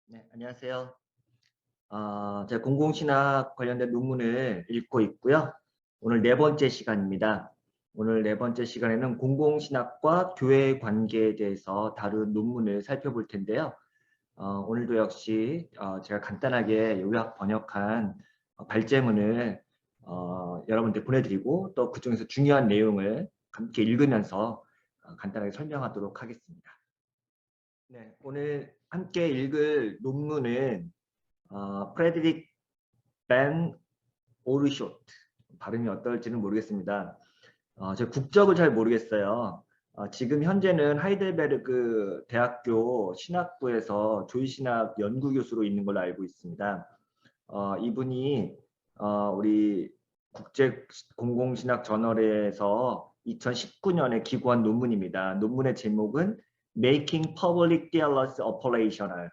네, 안녕하세요. 제가 공공신학 관련된 논문을 읽고 있고요. 오늘 네 번째 시간입니다. 오늘 네 번째 시간에는 공공신학과 교회의 관계에 대해서 다룬 논문을 살펴볼 텐데요. 오늘도 역시 제가 간단하게 요약 번역한 발제문을 여러분들 보내드리고 또 그중에서 중요한 내용을 함께 읽으면서 간단하게 설명하도록 하겠습니다. 네, 오늘 함께 읽을 논문은 프레드릭 벤 오르쇼트, 발음이 어떨지는 모르겠습니다. 제 국적을 잘 모르겠어요. 지금 현재는 하이델베르그 대학교 신학부에서 조이신학 연구교수로 있는 걸로 알고 있습니다. 이분이 우리 국제공공신학 저널에서 2019년에 기고한 논문입니다. 논문의 제목은 Making Public Dialogue Operational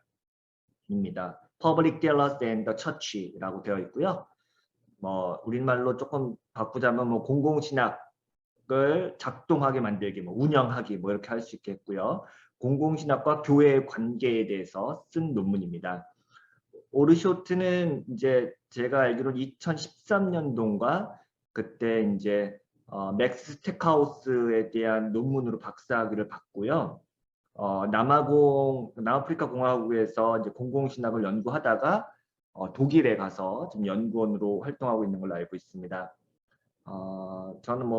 입니다. Public Dialogue and the Church라고 되어 있고요. 우리말로 조금 바꾸자면 공공신학을 작동하게 만들기, 운영하기 이렇게 할 수 있겠고요. 공공신학과 교회의 관계에 대해서 쓴 논문입니다. 오르쇼트는 이제 제가 알기로는 2013년도인가 그때 이제 맥스 스택하우스에 대한 논문으로 박사학위를 받고요. 남아프리카 공화국에서 이제 공공신학을 연구하다가 독일에 가서 지금 연구원으로 활동하고 있는 걸로 알고 있습니다. 저는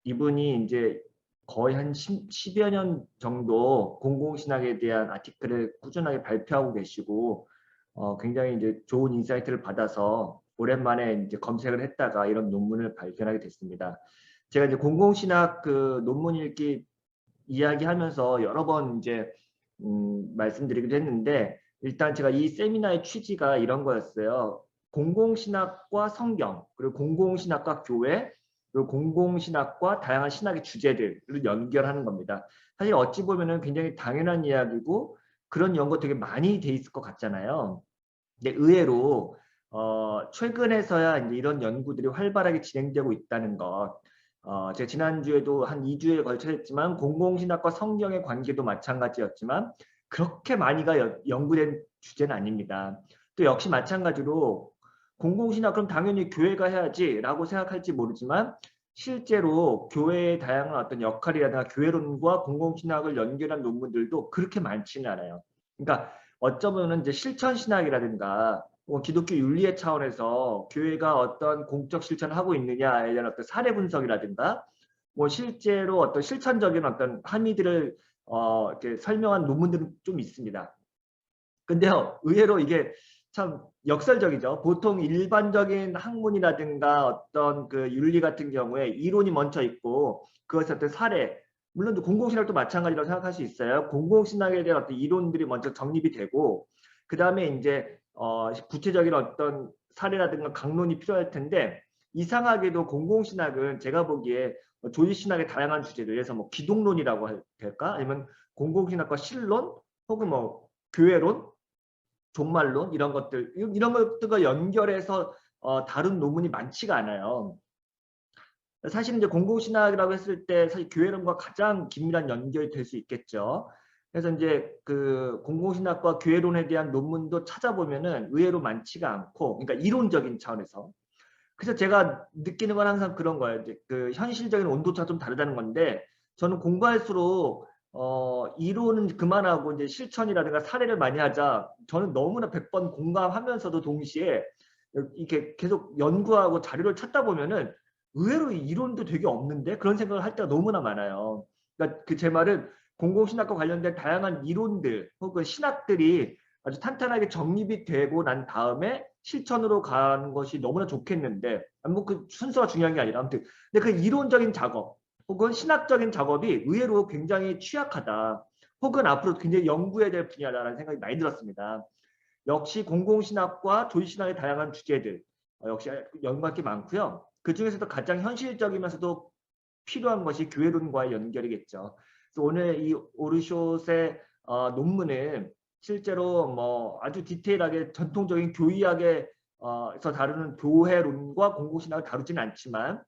이분이 이제 거의 한 10여 년 정도 공공신학에 대한 아티클을 꾸준하게 발표하고 계시고 굉장히 이제 좋은 인사이트를 받아서 오랜만에 이제 검색을 했다가 이런 논문을 발견하게 됐습니다. 제가 이제 공공신학 그 논문 읽기 이야기하면서 여러 번 이제 말씀드리기도 했는데 일단 제가 이 세미나의 취지가 이런 거였어요. 공공신학과 성경, 그리고 공공신학과 교회, 그리고 공공신학과 다양한 신학의 주제들을 연결하는 겁니다. 사실 어찌 보면은 굉장히 당연한 이야기고 그런 연구 되게 많이 돼 있을 것 같잖아요. 근데 의외로 최근에서야 이제 이런 연구들이 활발하게 진행되고 있다는 것. 제가 지난주에도 한 2주에 걸쳐 했지만 공공신학과 성경의 관계도 마찬가지였지만 그렇게 많이가 연구된 주제는 아닙니다. 또 역시 마찬가지로 공공신학 그럼 당연히 교회가 해야지라고 생각할지 모르지만 실제로 교회의 다양한 어떤 역할이라든가 교회론과 공공신학을 연결한 논문들도 그렇게 많지는 않아요. 그러니까 어쩌면은 이제 실천신학이라든가 기독교 윤리의 차원에서 교회가 어떤 공적 실천을 하고 있느냐에 대한 어떤 사례 분석이라든가 실제로 어떤 실천적인 어떤 함의들을 이렇게 설명한 논문들은 좀 있습니다. 근데요, 의외로 이게 참 역설적이죠. 보통 일반적인 학문이라든가 어떤 그 윤리 같은 경우에 이론이 먼저 있고 그것의 어떤 사례, 물론 공공신학도 마찬가지라고 생각할 수 있어요. 공공신학에 대한 어떤 이론들이 먼저 정립이 되고 그 다음에 이제 구체적인 어떤 사례라든가 강론이 필요할 텐데 이상하게도 공공신학은 제가 보기에 조직신학의 다양한 주제들, 그래서 기독론이라고 할까? 아니면 공공신학과 실론 혹은 교회론 종말론 이런 것들과 연결해서 다룬 논문이 많지가 않아요. 사실 이제 공공신학이라고 했을 때 사실 교회론과 가장 긴밀한 연결이 될 수 있겠죠. 그래서 이제 그 공공신학과 교회론에 대한 논문도 찾아보면은 의외로 많지가 않고, 그러니까 이론적인 차원에서. 그래서 제가 느끼는 건 항상 그런 거예요. 이제 그 현실적인 온도차가 좀 다르다는 건데, 저는 공부할수록 이론은 그만하고 이제 실천이라든가 사례를 많이 하자. 저는 너무나 100번 공감하면서도 동시에 이렇게 계속 연구하고 자료를 찾다 보면은 의외로 이론도 되게 없는데 그런 생각을 할 때가 너무나 많아요. 그러니까 그 제 말은 공공신학과 관련된 다양한 이론들 혹은 신학들이 아주 탄탄하게 정립이 되고 난 다음에 실천으로 가는 것이 너무나 좋겠는데 그 순서가 중요한 게 아니라 아무튼 근데 그 이론적인 작업 혹은 신학적인 작업이 의외로 굉장히 취약하다. 혹은 앞으로 굉장히 연구해야 될 분야다라는 생각이 많이 들었습니다. 역시 공공신학과 조직신학의 다양한 주제들 역시 연구할 게 많고요. 그중에서도 가장 현실적이면서도 필요한 것이 교회론과의 연결이겠죠. 그래서 오늘 이 오르숏의 논문은 실제로 아주 디테일하게 전통적인 교의학에서 다루는 교회론과 공공신학을 다루지는 않지만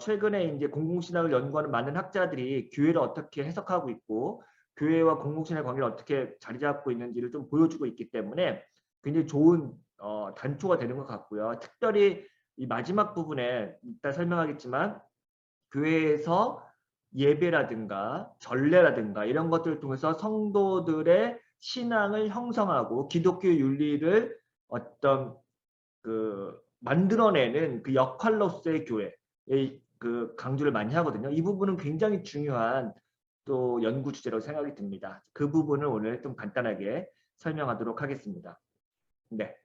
최근에 이제 공공신학을 연구하는 많은 학자들이 교회를 어떻게 해석하고 있고 교회와 공공신학의 관계를 어떻게 자리 잡고 있는지를 좀 보여주고 있기 때문에 굉장히 좋은 단초가 되는 것 같고요. 특별히 이 마지막 부분에 이따 설명하겠지만 교회에서 예배라든가 전례라든가 이런 것들을 통해서 성도들의 신앙을 형성하고 기독교 윤리를 어떤 그 만들어내는 그 역할로서의 교회의 그 강조를 많이 하거든요. 이 부분은 굉장히 중요한 또 연구 주제라고 생각이 듭니다. 그 부분을 오늘 좀 간단하게 설명하도록 하겠습니다. 네.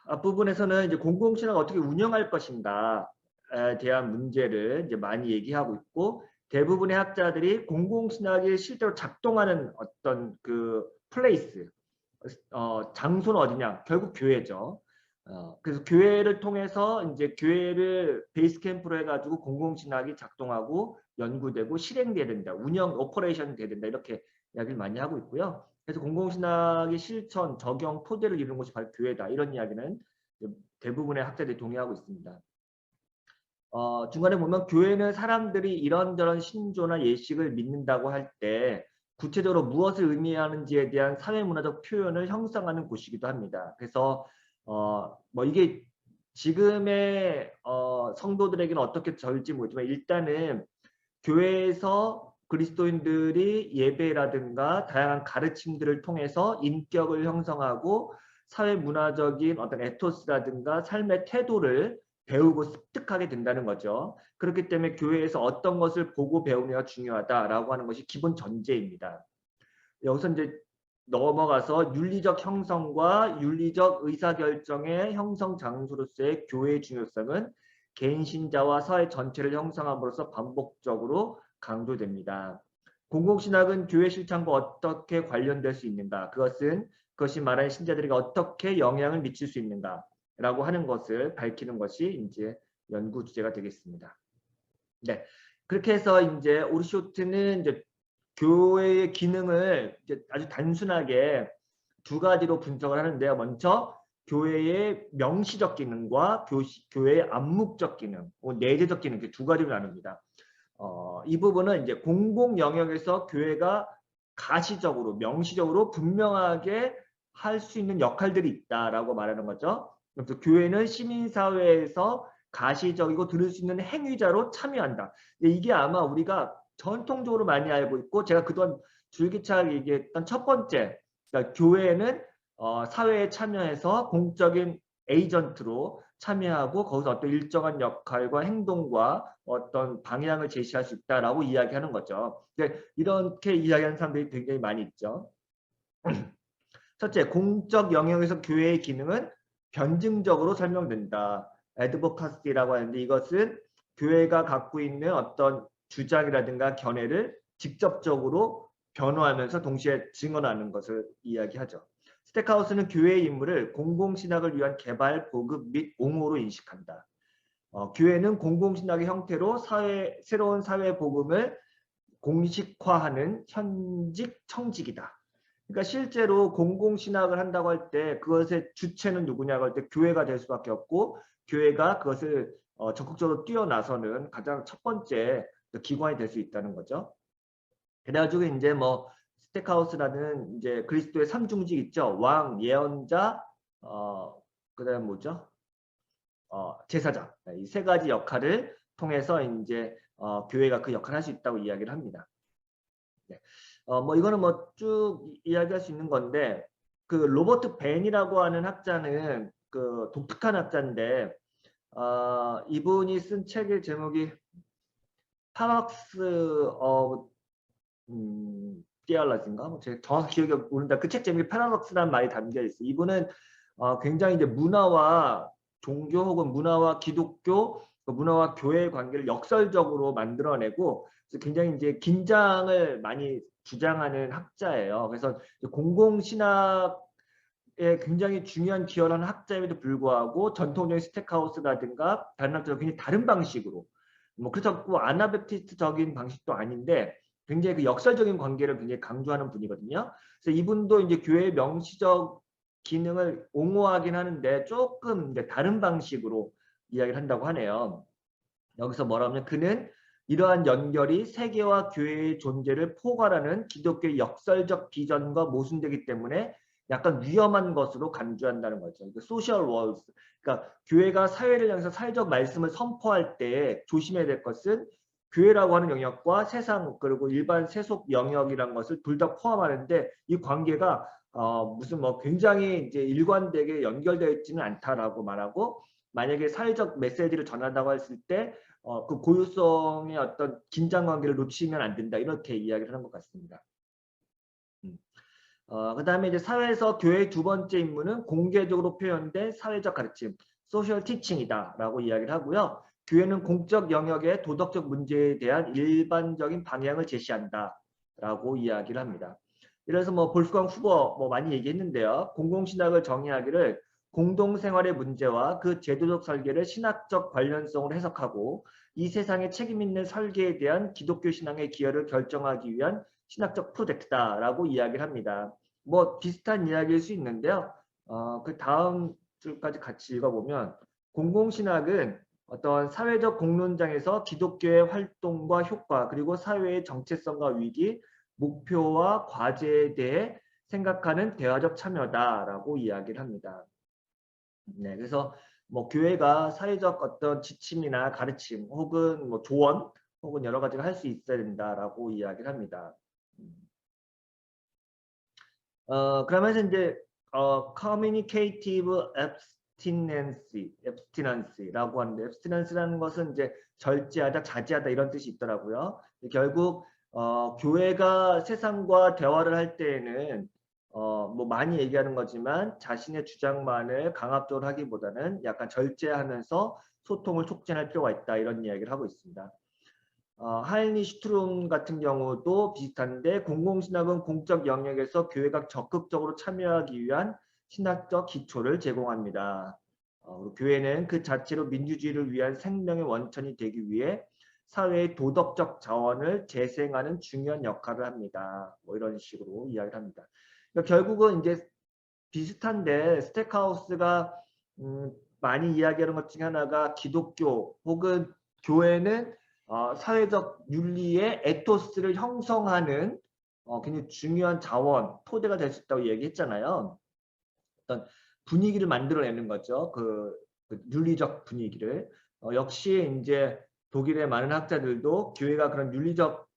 앞부분에서는 이제 공공신학을 어떻게 운영할 것인가에 대한 문제를 이제 많이 얘기하고 있고, 대부분의 학자들이 공공신학이 실제로 작동하는 어떤 그 플레이스, 장소는 어디냐? 결국 교회죠. 그래서 교회를 통해서 이제 교회를 베이스 캠프로 해가지고 공공신학이 작동하고 연구되고 실행돼야 된다. 운영, 오퍼레이션 돼야 된다. 이렇게 이야기를 많이 하고 있고요. 그래서 공공신학의 실천, 적용, 토대를 이루는 곳이 바로 교회다. 이런 이야기는 대부분의 학자들이 동의하고 있습니다. 중간에 보면 교회는 사람들이 이런저런 신조나 예식을 믿는다고 할 때 구체적으로 무엇을 의미하는지에 대한 사회문화적 표현을 형성하는 곳이기도 합니다. 그래서 뭐 이게 지금의 성도들에게는 어떻게 절지 모르지만 일단은 교회에서 그리스도인들이 예배라든가 다양한 가르침들을 통해서 인격을 형성하고 사회문화적인 어떤 에토스라든가 삶의 태도를 배우고 습득하게 된다는 거죠. 그렇기 때문에 교회에서 어떤 것을 보고 배우느냐가 중요하다라고 하는 것이 기본 전제입니다. 여기서 이제 넘어가서 윤리적 형성과 윤리적 의사결정의 형성 장소로서의 교회의 중요성은 개인 신자와 사회 전체를 형성함으로써 반복적으로 강조됩니다. 공공신학은 교회 실천과 어떻게 관련될 수 있는가? 그것이 말하는 신자들에게 어떻게 영향을 미칠 수 있는가라고 하는 것을 밝히는 것이 이제 연구 주제가 되겠습니다. 네, 그렇게 해서 이제 오르쇼트는 이제 교회의 기능을 이제 아주 단순하게 두 가지로 분석을 하는데요. 먼저 교회의 명시적 기능과 교회의 암묵적 기능, 내재적 기능 이렇게 두 가지로 나눕니다. 이 부분은 이제 공공 영역에서 교회가 가시적으로 명시적으로 분명하게 할 수 있는 역할들이 있다라고 말하는 거죠. 그래서 교회는 시민사회에서 가시적이고 들을 수 있는 행위자로 참여한다. 이게 아마 우리가 전통적으로 많이 알고 있고 제가 그동안 줄기차게 얘기했던 첫 번째, 그러니까 교회는 사회에 참여해서 공적인 에이전트로 참여하고 거기서 어떤 일정한 역할과 행동과 어떤 방향을 제시할 수 있다라고 이야기하는 거죠. 이렇게 이야기하는 사람들이 굉장히 많이 있죠. 첫째, 공적 영역에서 교회의 기능은 변증적으로 설명된다. 애드보카시라고 하는데 이것은 교회가 갖고 있는 어떤 주장이라든가 견해를 직접적으로 변호하면서 동시에 증언하는 것을 이야기하죠. 스택하우스는 교회의 임무를 공공신학을 위한 개발, 보급 및 옹호로 인식한다. 교회는 공공신학의 형태로 새로운 사회 복음을 공식화하는 현직 청직이다. 그러니까 실제로 공공신학을 한다고 할 때 그것의 주체는 누구냐고 할 때 교회가 될 수밖에 없고 교회가 그것을 적극적으로 뛰어나서는 가장 첫 번째 기관이 될 수 있다는 거죠. 그래가지고 이제 뭐 스택하우스라는 이제 그리스도의 삼중직 있죠. 왕, 예언자, 그다음 뭐죠? 제사장. 이 세 가지 역할을 통해서 이제 교회가 그 역할을 할 수 있다고 이야기를 합니다. 네. 뭐 이거는 뭐 쭉 이야기할 수 있는 건데 그 로버트 벤이라고 하는 학자는 그 독특한 학자인데 이분이 쓴 책의 제목이 파락스 디알라지인가? 뭐 제가 정확히 기억이 모른다. 그 책 제목에 패러독스라는 말이 담겨 있어요. 이분은 굉장히 이제 문화와 종교 혹은 문화와 기독교, 문화와 교회의 관계를 역설적으로 만들어내고 굉장히 이제 긴장을 많이 주장하는 학자예요. 그래서 공공신학에 굉장히 중요한 기여를 하는 학자임에도 불구하고 전통적인 스택하우스라든가 다른 학자와 굉장히 다른 방식으로 뭐 그렇다고 아나베프티스트적인 방식도 아닌데 굉장히 그 역설적인 관계를 굉장히 강조하는 분이거든요. 그래서 이분도 이제 교회의 명시적 기능을 옹호하긴 하는데 조금 이제 다른 방식으로 이야기를 한다고 하네요. 여기서 뭐라 하면 그는 이러한 연결이 세계와 교회의 존재를 포괄하는 기독교의 역설적 비전과 모순되기 때문에 약간 위험한 것으로 간주한다는 거죠. 소셜 월스, 그러니까 교회가 사회를 향해서 사회적 말씀을 선포할 때 조심해야 될 것은 교회라고 하는 영역과 세상 그리고 일반 세속 영역이란 것을 둘 다 포함하는데 이 관계가 무슨 뭐 굉장히 이제 일관되게 연결되어 있지는 않다라고 말하고 만약에 사회적 메시지를 전한다고 했을 때 그 고유성의 어떤 긴장 관계를 놓치면 안 된다 이렇게 이야기를 하는 것 같습니다. 그다음에 이제 사회에서 교회의 두 번째 임무는 공개적으로 표현된 사회적 가르침, 소셜 티칭이다라고 이야기를 하고요. 교회는 공적 영역의 도덕적 문제에 대한 일반적인 방향을 제시한다라고 이야기를 합니다. 그래서 뭐 볼프강 후버 뭐 많이 얘기했는데요. 공공신학을 정의하기를 공동생활의 문제와 그 제도적 설계를 신학적 관련성으로 해석하고 이 세상에 책임 있는 설계에 대한 기독교 신앙의 기여를 결정하기 위한 신학적 프로젝트다라고 이야기를 합니다. 뭐 비슷한 이야기일 수 있는데요. 그 다음 줄까지 같이 읽어보면 공공신학은 어떤 사회적 공론장에서 기독교의 활동과 효과 그리고 사회의 정체성과 위기, 목표와 과제에 대해 생각하는 대화적 참여다라고 이야기를 합니다. 네, 그래서 뭐 교회가 사회적 어떤 지침이나 가르침 혹은 뭐 조언 혹은 여러 가지를 할 수 있어야 된다라고 이야기를 합니다. 그러면서 이제 communicative abstinence라고 하는데 abstinence라는 것은 이제 절제하다, 자제하다 이런 뜻이 있더라고요. 결국 교회가 세상과 대화를 할 때에는 뭐 많이 얘기하는 거지만 자신의 주장만을 강압적으로 하기보다는 약간 절제하면서 소통을 촉진할 필요가 있다 이런 이야기를 하고 있습니다. 하인리 슈트룸 같은 경우도 비슷한데 공공신학은 공적 영역에서 교회가 적극적으로 참여하기 위한 신학적 기초를 제공합니다. 교회는 그 자체로 민주주의를 위한 생명의 원천이 되기 위해 사회의 도덕적 자원을 재생하는 중요한 역할을 합니다. 뭐 이런 식으로 이야기를 합니다. 그러니까 결국은 이제 비슷한데 스택하우스가 많이 이야기하는 것 중에 하나가 기독교 혹은 교회는 사회적 윤리의 에토스를 형성하는 굉장히 중요한 자원, 토대가 될 수 있다고 얘기했잖아요. 어떤 분위기를 만들어내는 거죠. 그 윤리적 분위기를. 역시 이제 독일의 많은 학자들도 교회가 그런 윤리적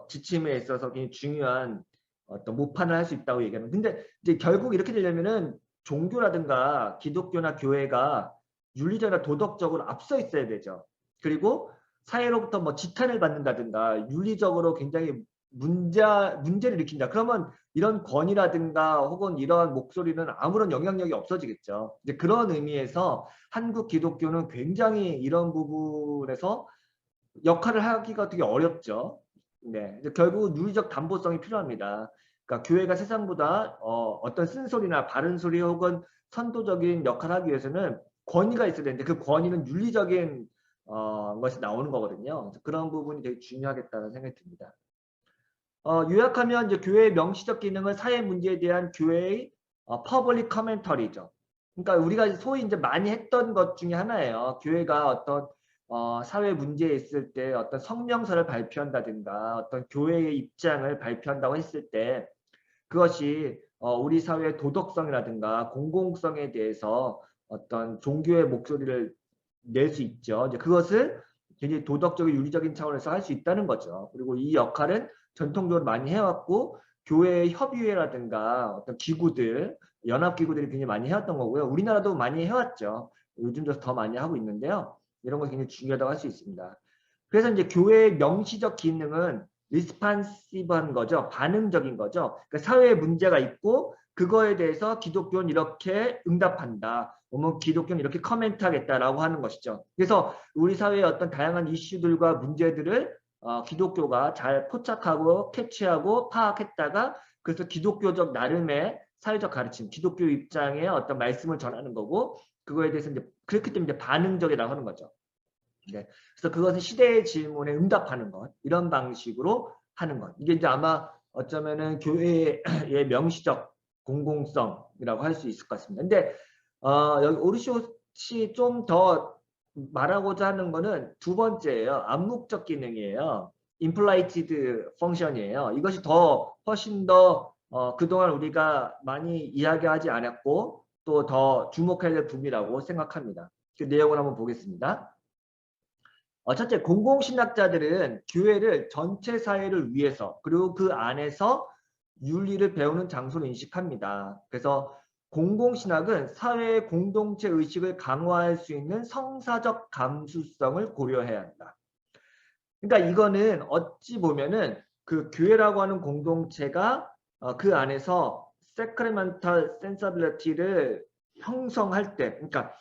지침에 있어서 굉장히 중요한 어떤 모판을 할 수 있다고 얘기하는. 근데 이제 결국 이렇게 되려면은 종교라든가 기독교나 교회가 윤리적이나 도덕적으로 앞서 있어야 되죠. 그리고 사회로부터 뭐 지탄을 받는다든가 윤리적으로 굉장히 문제를 일으킨다. 그러면 이런 권위라든가 혹은 이러한 목소리는 아무런 영향력이 없어지겠죠. 이제 그런 의미에서 한국 기독교는 굉장히 이런 부분에서 역할을 하기가 되게 어렵죠. 네, 결국 윤리적 담보성이 필요합니다. 그러니까 교회가 세상보다 어떤 쓴소리나 바른 소리 혹은 선도적인 역할을 하기 위해서는 권위가 있어야 되는데 그 권위는 윤리적인 것이 나오는 거거든요. 그런 부분이 되게 중요하겠다는 생각이 듭니다. 요약하면 이제 교회의 명시적 기능은 사회 문제에 대한 교회의 퍼블릭 커멘터리죠. 그러니까 우리가 소위 이제 많이 했던 것 중에 하나예요. 교회가 어떤 사회 문제에 있을 때 어떤 성명서를 발표한다든가 어떤 교회의 입장을 발표한다고 했을 때 그것이 우리 사회의 도덕성이라든가 공공성에 대해서 어떤 종교의 목소리를 낼 수 있죠. 이제 그것을 굉장히 도덕적인 윤리적인 차원에서 할 수 있다는 거죠. 그리고 이 역할은 전통적으로 많이 해왔고 교회 협의회라든가 어떤 기구들, 연합기구들이 굉장히 많이 해왔던 거고요. 우리나라도 많이 해왔죠. 요즘도 더 많이 하고 있는데요. 이런 거 굉장히 중요하다고 할 수 있습니다. 그래서 이제 교회의 명시적 기능은 리스판시브한 거죠. 반응적인 거죠. 그러니까 사회에 문제가 있고 그거에 대해서 기독교는 이렇게 응답한다. 기독교는 이렇게 커멘트하겠다라고 하는 것이죠. 그래서 우리 사회의 어떤 다양한 이슈들과 문제들을 기독교가 잘 포착하고 캐치하고 파악했다가 그래서 기독교적 나름의 사회적 가르침, 기독교 입장의 어떤 말씀을 전하는 거고 그거에 대해서 이제 그렇기 때문에 이제 반응적이라고 하는 거죠. 네. 그래서 그것은 시대의 질문에 응답하는 것 이런 방식으로 하는 것 이게 이제 아마 어쩌면은 교회의 명시적 공공성이라고 할 수 있을 것 같습니다. 근데 여기 오르시옷이 좀 더 말하고자 하는 거는 두 번째예요. 암묵적 기능이에요. implied function이에요. 이것이 훨씬 더 그동안 우리가 많이 이야기하지 않았고 또 더 주목해야 될 부분이라고 생각합니다. 그 내용을 한번 보겠습니다. 첫째, 공공신학자들은 교회를 전체 사회를 위해서 그리고 그 안에서 윤리를 배우는 장소로 인식합니다. 그래서 공공신학은 사회의 공동체 의식을 강화할 수 있는 성사적 감수성을 고려해야 한다. 그러니까 이거는 어찌 보면은 그 교회라고 하는 공동체가 그 안에서 sacramental sensibility를 형성할 때, 그러니까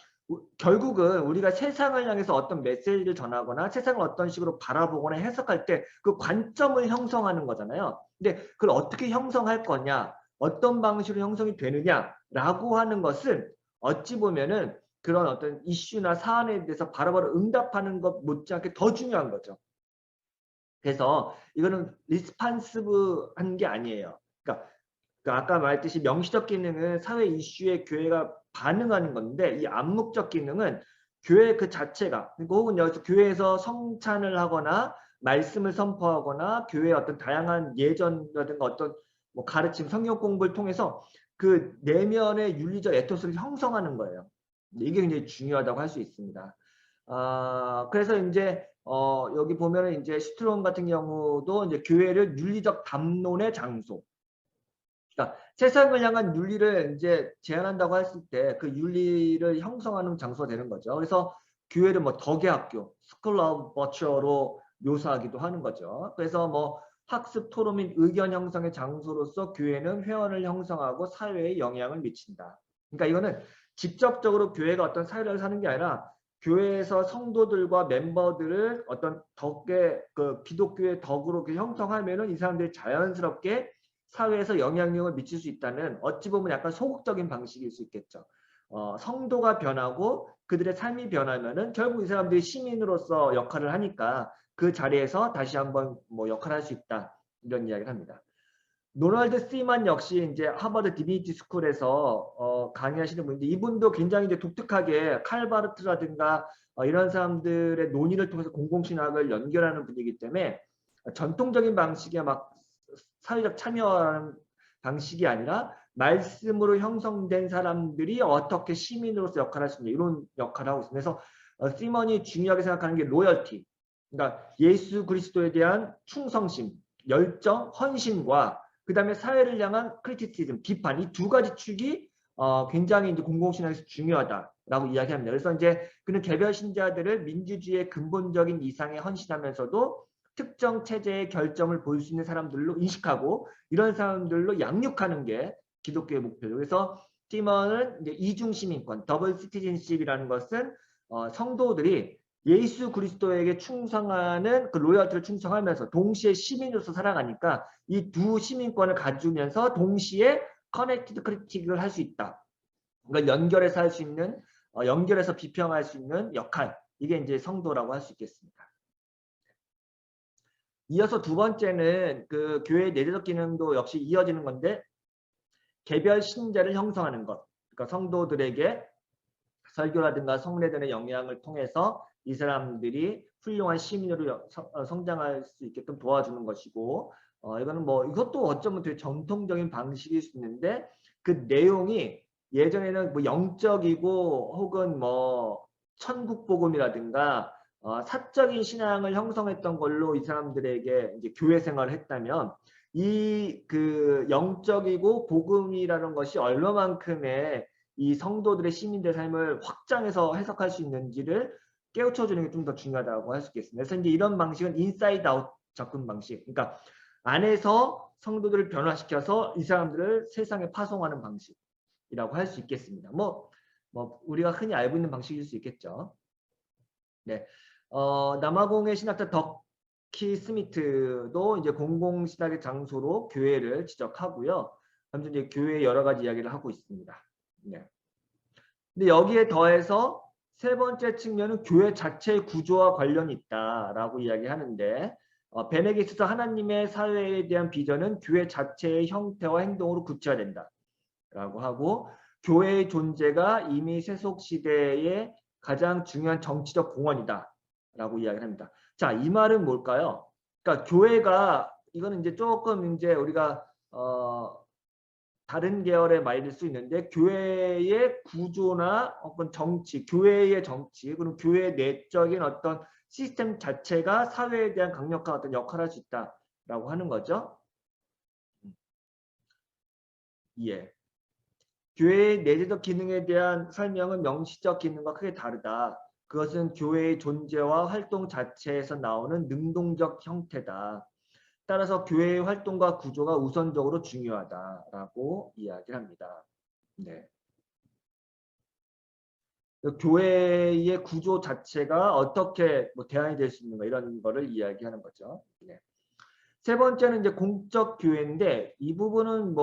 결국은 우리가 세상을 향해서 어떤 메시지를 전하거나 세상을 어떤 식으로 바라보거나 해석할 때 그 관점을 형성하는 거잖아요. 근데 그걸 어떻게 형성할 거냐, 어떤 방식으로 형성이 되느냐라고 하는 것은 어찌 보면은 그런 어떤 이슈나 사안에 대해서 바로바로 응답하는 것 못지않게 더 중요한 거죠. 그래서 이거는 리스판시브한 게 아니에요. 그러니까 아까 말했듯이 명시적 기능은 사회 이슈에 교회가 반응하는 건데 이 암묵적 기능은 교회 그 자체가 혹은 여기서 교회에서 성찬을 하거나 말씀을 선포하거나 교회의 어떤 다양한 예전이라든가 어떤 뭐 가르침, 성경 공부를 통해서 그 내면의 윤리적 에토스를 형성하는 거예요. 이게 굉장히 중요하다고 할 수 있습니다. 그래서 이제 여기 보면은 이제 슈트롬 같은 경우도 이제 교회를 윤리적 담론의 장소. 그러니까 세상을 향한 윤리를 이제 제안한다고 했을 때 그 윤리를 형성하는 장소가 되는 거죠. 그래서 교회를 뭐 덕의 학교, 스쿨 오브 버처로 묘사하기도 하는 거죠. 그래서 뭐 학습, 토론 및 의견 형성의 장소로서 교회는 회원을 형성하고 사회에 영향을 미친다. 그러니까 이거는 직접적으로 교회가 어떤 사회를 사는 게 아니라 교회에서 성도들과 멤버들을 어떤 덕의 그 기독교의 덕으로 형성하면은 이 사람들이 자연스럽게 사회에서 영향력을 미칠 수 있다는 어찌 보면 약간 소극적인 방식일 수 있겠죠. 성도가 변하고 그들의 삶이 변하면은 결국 이 사람들이 시민으로서 역할을 하니까 그 자리에서 다시 한번 뭐 역할을 할 수 있다. 이런 이야기를 합니다. 노널드 시만 역시 이제 하버드 디비니티 스쿨에서 강의하시는 분인데 이분도 굉장히 이제 독특하게 칼바르트라든가 이런 사람들의 논의를 통해서 공공신학을 연결하는 분이기 때문에 전통적인 방식의 막 사회적 참여하는 방식이 아니라 말씀으로 형성된 사람들이 어떻게 시민으로서 역할을 할 수 있냐 이런 역할을 하고 있습니다. 그래서 시먼이 중요하게 생각하는 게 로열티, 그러니까 예수 그리스도에 대한 충성심, 열정, 헌신과 그 다음에 사회를 향한 크리티시즘, 비판, 이 두 가지 축이 굉장히 이제 공공신학에서 중요하다라고 이야기합니다. 그래서 이제 그는 개별 신자들을 민주주의의 근본적인 이상에 헌신하면서도 특정 체제의 결정을 볼 수 있는 사람들로 인식하고 이런 사람들로 양육하는 게 기독교의 목표죠. 그래서 티먼은 이제 이중 시민권, 더블 시티즌십이라는 것은 성도들이 예수 그리스도에게 충성하는 그 로열티를 충성하면서 동시에 시민으로서 살아가니까 이 두 시민권을 가지면서 동시에 커넥티드 크리틱을 할 수 있다. 그러니까 연결해서 할 수 있는, 연결해서 비평할 수 있는 역할, 이게 이제 성도라고 할 수 있겠습니다. 이어서 두 번째는 그 교회의 내재적 기능도 역시 이어지는 건데 개별 신자를 형성하는 것. 그러니까 성도들에게 설교라든가 성례전의 영향을 통해서 이 사람들이 훌륭한 시민으로 성장할 수 있게끔 도와주는 것이고 이거는 뭐 이것도 어쩌면 되게 전통적인 방식일 수 있는데 그 내용이 예전에는 뭐 영적이고 혹은 뭐 천국복음이라든가 사적인 신앙을 형성했던 걸로 이 사람들에게 이제 교회 생활을 했다면 이 그 영적이고 복음이라는 것이 얼마만큼의 이 성도들의 시민들의 삶을 확장해서 해석할 수 있는지를 깨우쳐주는 게 좀 더 중요하다고 할 수 있겠습니다. 그래서 이제 이런 방식은 인사이드 아웃 접근 방식, 그러니까 안에서 성도들을 변화시켜서 이 사람들을 세상에 파송하는 방식이라고 할 수 있겠습니다. 뭐 우리가 흔히 알고 있는 방식일 수 있겠죠. 네, 남아공의 신학자 덕키 스미트도 이제 공공신학의 장소로 교회를 지적하고요. 아무튼 이제 교회의 여러 가지 이야기를 하고 있습니다. 네. 근데 여기에 더해서 세 번째 측면은 교회 자체의 구조와 관련이 있다라고 이야기하는데 베네딕트서 하나님의 사회에 대한 비전은 교회 자체의 형태와 행동으로 구체화된다라고 하고 교회의 존재가 이미 세속 시대에 가장 중요한 정치적 공헌이다라고 이야기를 합니다. 자, 이 말은 뭘까요? 그러니까 교회가 이거는 이제 조금 이제 우리가 다른 계열의 말일 수 있는데 교회의 구조나 어떤 정치, 교회의 정치, 그리고 교회의 내적인 어떤 시스템 자체가 사회에 대한 강력한 어떤 역할을 할 수 있다라고 하는 거죠. 예. 교회의 내재적 기능에 대한 설명은 명시적 기능과 크게 다르다. 그것은 교회의 존재와 활동 자체에서 나오는 능동적 형태다. 따라서 교회의 활동과 구조가 우선적으로 중요하다라고 이야기를 합니다. 네. 교회의 구조 자체가 어떻게 대안이 될 수 있는가 이런 거를 이야기하는 거죠. 네. 세 번째는 이제 공적 교회인데 이 부분은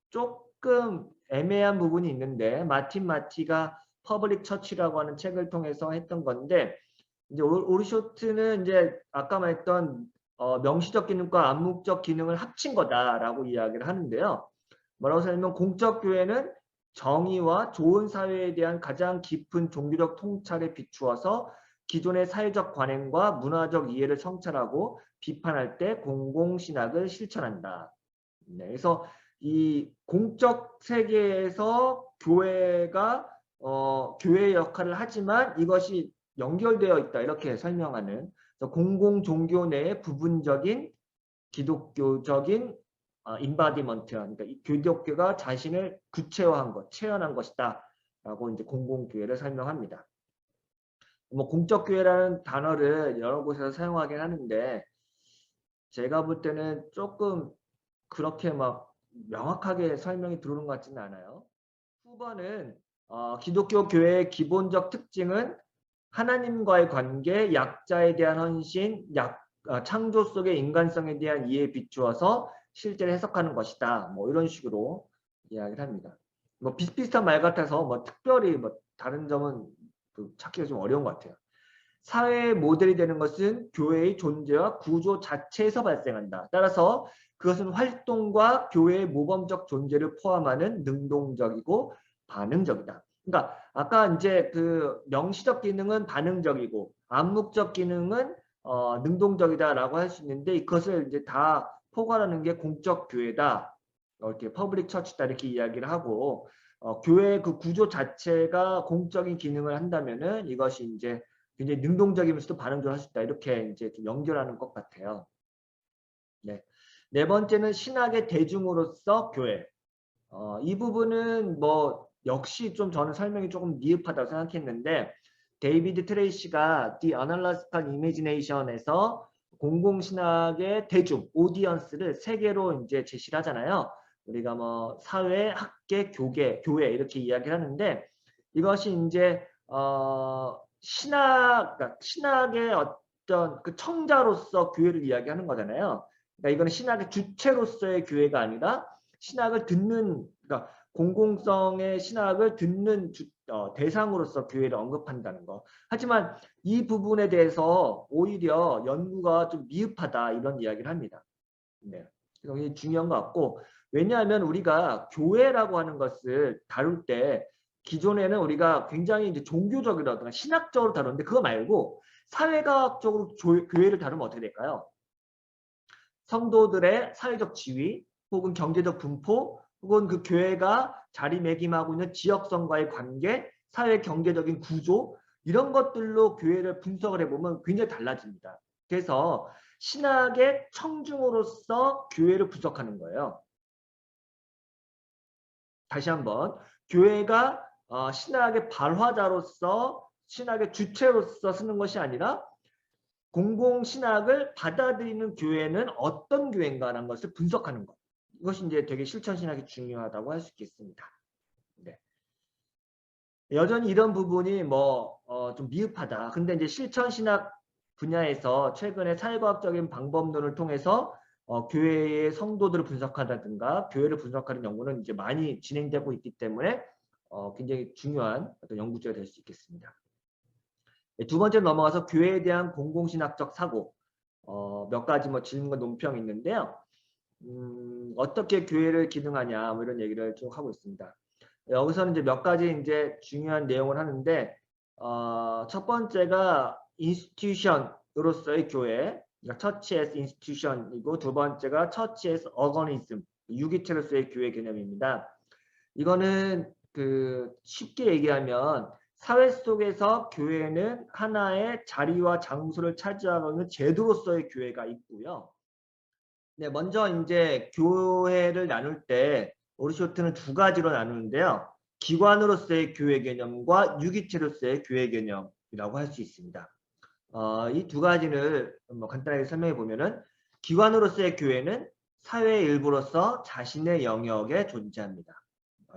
조금 애매한 부분이 있는데 마틴 마티가 퍼블릭 처치라고 하는 책을 통해서 했던 건데 이제 오르쇼트는 이제 아까 말했던 명시적 기능과 암묵적 기능을 합친 거다라고 이야기를 하는데요. 뭐라고 설명? 공적 교회는 정의와 좋은 사회에 대한 가장 깊은 종교적 통찰에 비추어서 기존의 사회적 관행과 문화적 이해를 성찰하고 비판할 때 공공신학을 실천한다. 네, 그래서 이 공적 세계에서 교회가 교회의 역할을 하지만 이것이 연결되어 있다 이렇게 설명하는 공공종교 내의 부분적인 기독교적인 인바디먼트, 그러니까 이 기독교가 자신을 구체화한 것, 체현한 것이다라고 이제 공공교회를 설명합니다. 공적교회라는 단어를 여러 곳에서 사용하긴 하는데 제가 볼 때는 조금 그렇게 막 명확하게 설명이 들어오는 것 같지는 않아요. 후보는 기독교 교회의 기본적 특징은 하나님과의 관계, 약자에 대한 헌신, 창조 속의 인간성에 대한 이해에 비추어서 실제를 해석하는 것이다. 이런 식으로 이야기를 합니다. 비슷비슷한 말 같아서 특별히 다른 점은 찾기가 좀 어려운 것 같아요. 사회의 모델이 되는 것은 교회의 존재와 구조 자체에서 발생한다. 따라서 그것은 활동과 교회의 모범적 존재를 포함하는 능동적이고 반응적이다. 그러니까 아까 이제 그 명시적 기능은 반응적이고 암묵적 기능은 능동적이다라고 할 수 있는데 이것을 이제 다 포괄하는 게 공적 교회다. 이렇게 퍼블릭 처치다 이렇게 이야기를 하고 교회의 그 구조 자체가 공적인 기능을 한다면은 이것이 이제 굉장히 능동적이면서도 반응적으로 할 수 있다. 이렇게 이제 좀 연결하는 것 같아요. 네. 네 번째는 신학의 대중으로서 교회. 이 부분은 역시 좀 저는 설명이 조금 미흡하다고 생각했는데 데이비드 트레이시가 The Analytical Imagination에서 공공신학의 대중, 오디언스를 세 개로 이제 제시를 하잖아요. 우리가 사회, 학계, 교회 이렇게 이야기를 하는데 이것이 이제 그러니까 신학의 어떤 그 청자로서 교회를 이야기하는 거잖아요. 그러니까 이거는 신학의 주체로서의 교회가 아니라 신학을 듣는, 그러니까 공공성의 신학을 듣는 대상으로서 교회를 언급한다는 거. 하지만 이 부분에 대해서 오히려 연구가 좀 미흡하다 이런 이야기를 합니다. 네. 굉장히 중요한 것 같고 왜냐하면 우리가 교회라고 하는 것을 다룰 때 기존에는 우리가 굉장히 이제 종교적이라든가 신학적으로 다루는데 그거 말고 사회과학적으로 교회를 다루면 어떻게 될까요? 성도들의 사회적 지위 혹은 경제적 분포 혹은 그 교회가 자리매김하고 있는 지역성과의 관계, 사회 경제적인 구조 이런 것들로 교회를 분석을 해보면 굉장히 달라집니다. 그래서 신학의 청중으로서 교회를 분석하는 거예요. 다시 한번 교회가 신학의 발화자로서 신학의 주체로서 쓰는 것이 아니라 공공신학을 받아들이는 교회는 어떤 교회인가라는 것을 분석하는 것. 이것이 이제 되게 실천신학이 중요하다고 할 수 있겠습니다. 네. 여전히 이런 부분이 좀 미흡하다. 근데 이제 실천신학 분야에서 최근에 사회과학적인 방법론을 통해서 교회의 성도들을 분석하다든가 교회를 분석하는 연구는 이제 많이 진행되고 있기 때문에 굉장히 중요한 어떤 연구제가 될 수 있겠습니다. 두 번째 넘어가서 교회에 대한 공공신학적 사고 몇 가지 질문과 논평이 있는데요. 어떻게 교회를 기능하냐 이런 얘기를 쭉 하고 있습니다. 여기서는 이제 몇 가지 이제 중요한 내용을 하는데 첫 번째가 institution으로서의 교회, 그러니까 church as institution이고 두 번째가 church as organism, 유기체로서의 교회 개념입니다. 이거는 쉽게 얘기하면 사회 속에서 교회는 하나의 자리와 장소를 차지하고 있는 제도로서의 교회가 있고요. 네, 먼저 이제 교회를 나눌 때 오르쇼트는 두 가지로 나누는데요. 기관으로서의 교회 개념과 유기체로서의 교회 개념이라고 할 수 있습니다. 이 두 가지를 간단하게 설명해 보면은 기관으로서의 교회는 사회의 일부로서 자신의 영역에 존재합니다.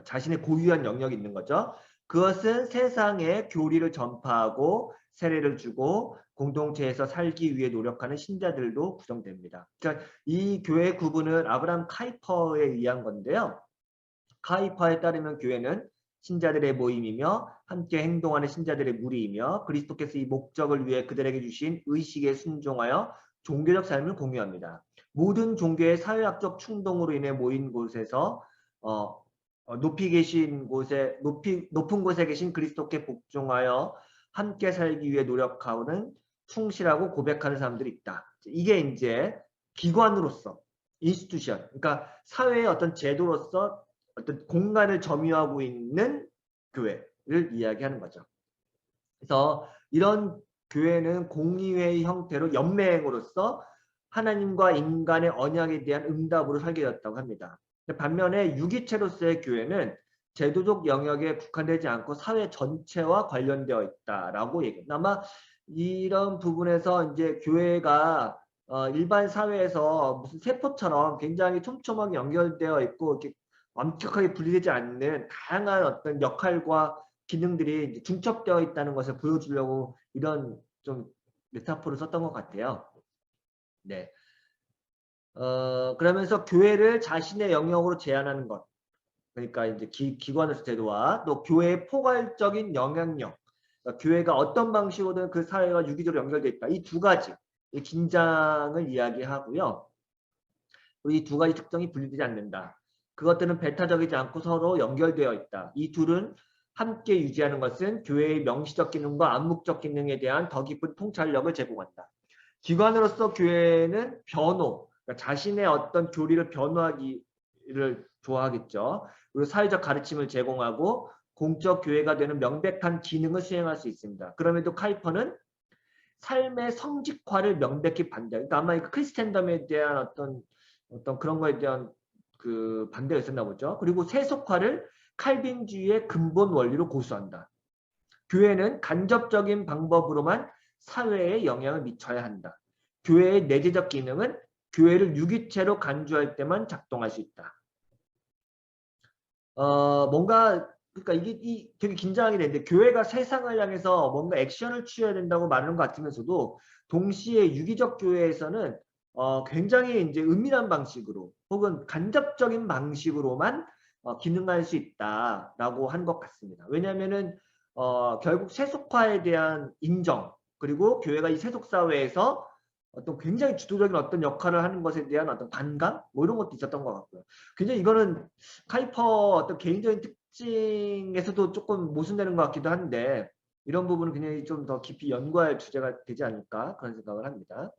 자신의 고유한 영역이 있는 거죠. 그것은 세상에 교리를 전파하고 세례를 주고 공동체에서 살기 위해 노력하는 신자들도 구성됩니다. 그러니까 이 교회 구분은 아브라함 카이퍼에 의한 건데요. 카이퍼에 따르면 교회는 신자들의 모임이며 함께 행동하는 신자들의 무리이며 그리스도께서 이 목적을 위해 그들에게 주신 의식에 순종하여 종교적 삶을 공유합니다. 모든 종교의 사회학적 충동으로 인해 모인 곳에서 높이 계신 곳에 높은 곳에 계신 그리스도께 복종하여 함께 살기 위해 노력하는 충실하고 고백하는 사람들이 있다. 이게 이제 기관으로서 인스티튜션, 그러니까 사회의 어떤 제도로서 어떤 공간을 점유하고 있는 교회를 이야기하는 거죠. 그래서 이런 교회는 공의회의 형태로 연맹으로서 하나님과 인간의 언약에 대한 응답으로 설계되었다고 합니다. 반면에 유기체로서의 교회는 제도적 영역에 국한되지 않고 사회 전체와 관련되어 있다라고 얘기합니다. 아마 이런 부분에서 이제 교회가 일반 사회에서 무슨 세포처럼 굉장히 촘촘하게 연결되어 있고 이렇게 엄격하게 분리되지 않는 다양한 어떤 역할과 기능들이 중첩되어 있다는 것을 보여주려고 이런 좀 메타포를 썼던 것 같아요. 네. 그러면서 교회를 자신의 영역으로 제한하는 것. 그러니까 이제 기관으로서 제도와 또 교회의 포괄적인 영향력. 그러니까 교회가 어떤 방식으로든 그 사회와 유기적으로 연결되어 있다. 이 두 가지 이 긴장을 이야기하고요. 이 두 가지 특성이 분리되지 않는다. 그것들은 배타적이지 않고 서로 연결되어 있다. 이 둘은 함께 유지하는 것은 교회의 명시적 기능과 암묵적 기능에 대한 더 깊은 통찰력을 제공한다. 기관으로서 교회는 변호, 그러니까 자신의 어떤 교리를 변호하기를 좋아하겠죠. 그리고 사회적 가르침을 제공하고 공적 교회가 되는 명백한 기능을 수행할 수 있습니다. 그럼에도 카이퍼는 삶의 성직화를 명백히 반대해요. 그러니까 아마 크리스텐덤에 대한 어떤 그런 거에 대한 반대가 있었나 보죠. 그리고 세속화를 칼빈주의의 근본 원리로 고수한다. 교회는 간접적인 방법으로만 사회에 영향을 미쳐야 한다. 교회의 내재적 기능은 교회를 유기체로 간주할 때만 작동할 수 있다. 뭔가 그러니까 이게 되게 긴장하게 되는데 교회가 세상을 향해서 뭔가 액션을 취해야 된다고 말하는 것 같으면서도 동시에 유기적 교회에서는 굉장히 이제 은밀한 방식으로 혹은 간접적인 방식으로만 기능할 수 있다라고 한 것 같습니다. 왜냐하면은 결국 세속화에 대한 인정 그리고 교회가 이 세속 사회에서 어떤 굉장히 주도적인 어떤 역할을 하는 것에 대한 어떤 반감 뭐 이런 것도 있었던 것 같고요. 굉장히 이거는 카이퍼 어떤 개인적인 특징에서도 조금 모순되는 것 같기도 한데 이런 부분은 굉장히 좀 더 깊이 연구할 주제가 되지 않을까 그런 생각을 합니다.